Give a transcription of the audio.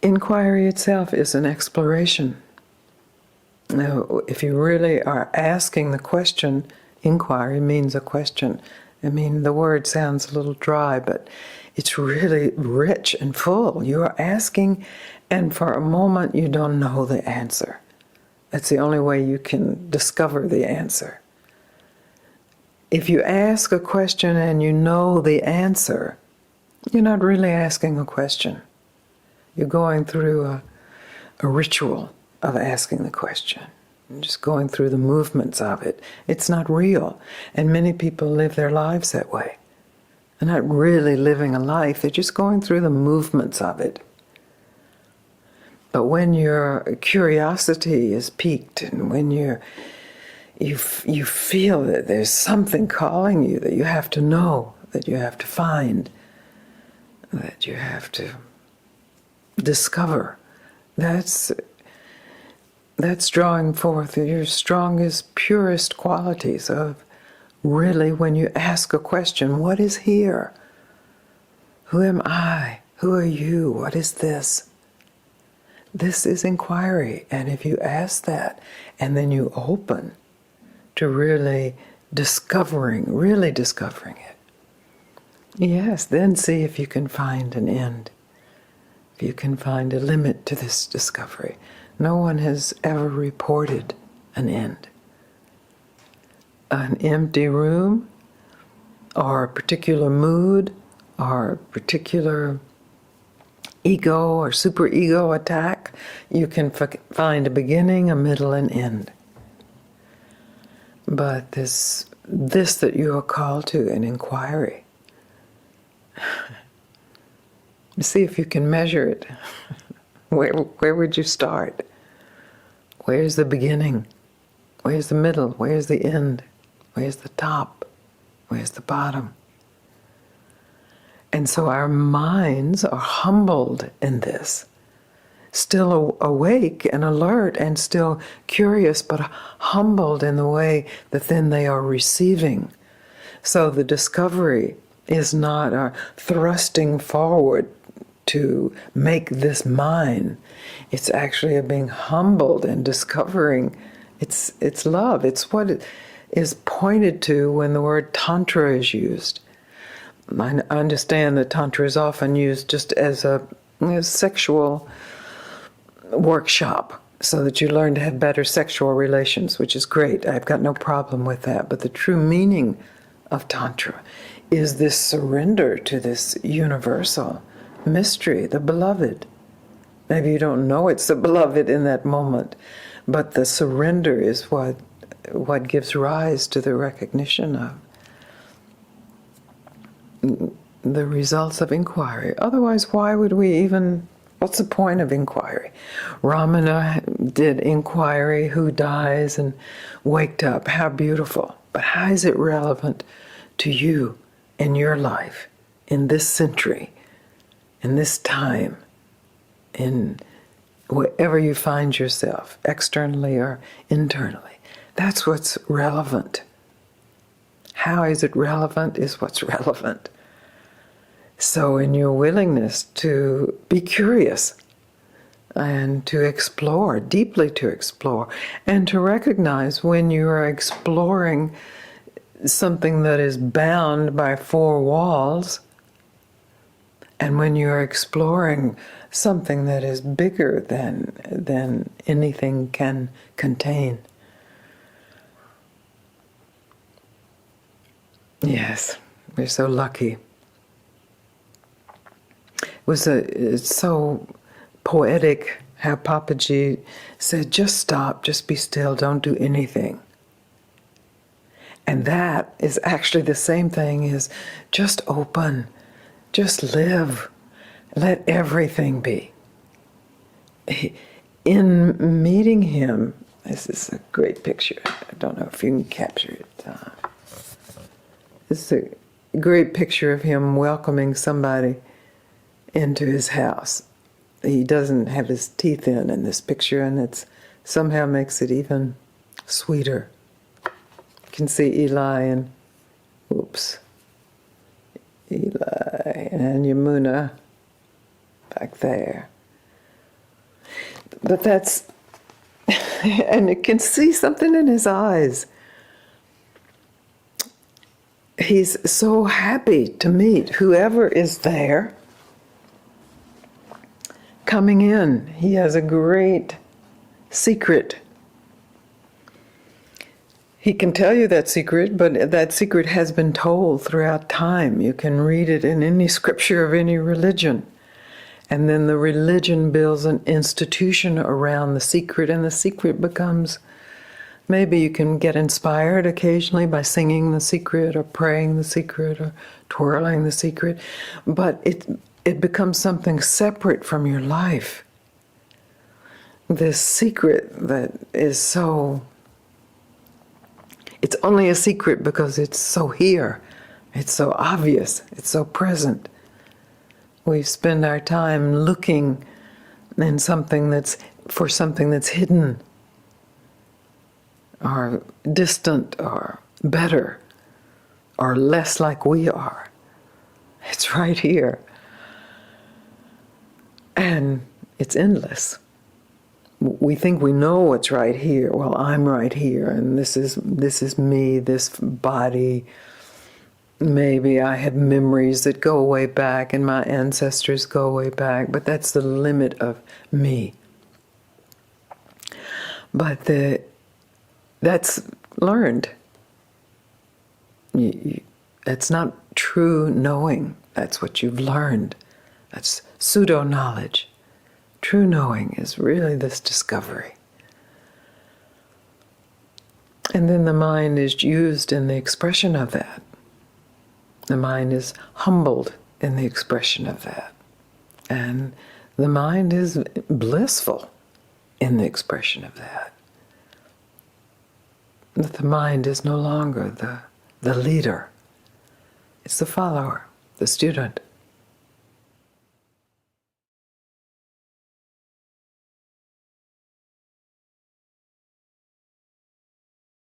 Inquiry itself is an exploration. Now, if you really are asking the question, inquiry means a question. I mean, the word sounds a little dry, but it's really rich and full. You are asking, and for a moment you don't know the answer. That's the only way you can discover the answer. If you ask a question and you know the answer, you're not really asking a question. You're going through a ritual of asking the question. You're just going through the movements of it. It's not real. And many people live their lives that way. They're not really living a life. They're just going through the movements of it. But when your curiosity is piqued, and when you feel that there's something calling you, that you have to know, that you have to find, that you have to discover, that's drawing forth your strongest, purest qualities of really, when you ask a question, what is here? Who am I? Who are you? What is this? This is inquiry. And if you ask that, and then you open to really discovering it, yes, then see if you can find an end. If you can find a limit to this discovery. No one has ever reported an end. An empty room, or a particular mood, or a particular ego or superego attack, you can find a beginning, a middle, and end. But this that you are called to, an inquiry, see if you can measure it. Where would you start? Where's the beginning? Where's the middle? Where's the end? Where's the top? Where's the bottom? And so our minds are humbled in this, still awake and alert and still curious, but humbled in the way that then they are receiving. So the discovery is not a thrusting forward to make this mine. It's actually a being humbled and discovering. It's love. It's what it is pointed to when the word tantra is used. I understand that tantra is often used just as a sexual workshop, so that you learn to have better sexual relations, which is great. I've got no problem with that. But the true meaning of tantra is this surrender to this universal mystery, the beloved. Maybe you don't know it's the beloved in that moment, but the surrender is what gives rise to the recognition of the results of inquiry. Otherwise, why would we even, what's the point of inquiry? Ramana did inquiry, who dies and waked up, how beautiful. But how is it relevant to you in your life, in this century, in this time, in wherever you find yourself, externally or internally? That's what's relevant. How is it relevant is what's relevant. So in your willingness to be curious and to explore, deeply to explore, and to recognize when you are exploring something that is bound by four walls, and when you are exploring something that is bigger than anything can contain. Yes, we're so lucky. It's so poetic how Papaji said, just stop, just be still, don't do anything. And that is actually the same thing as just open, just live, let everything be. In meeting him, this is a great picture. I don't know if you can capture it. This is a great picture of him welcoming somebody into his house. He doesn't have his teeth in this picture, and it somehow makes it even sweeter. You can see Eli and Yamuna back there. But that's, and you can see something in his eyes. He's so happy to meet whoever is there coming in. He has a great secret. He can tell you that secret, but that secret has been told throughout time. You can read it in any scripture of any religion. And then the religion builds an institution around the secret, and the secret becomes, maybe you can get inspired occasionally by singing the secret or praying the secret or twirling the secret, but it becomes something separate from your life. This secret that is so, it's only a secret because it's so here, it's so obvious, it's so present. We spend our time looking in something that's, for something that's hidden or distant or better or less like we are. It's right here. And it's endless. We think we know what's right here. Well, I'm right here, and this is me, this body. Maybe I have memories that go way back, and my ancestors go way back, but that's the limit of me. But that's learned. It's not true knowing. That's what you've learned. That's pseudo-knowledge. True knowing is really this discovery. And then the mind is used in the expression of that. The mind is humbled in the expression of that. And the mind is blissful in the expression of that. That the mind is no longer the leader. It's the follower, the student.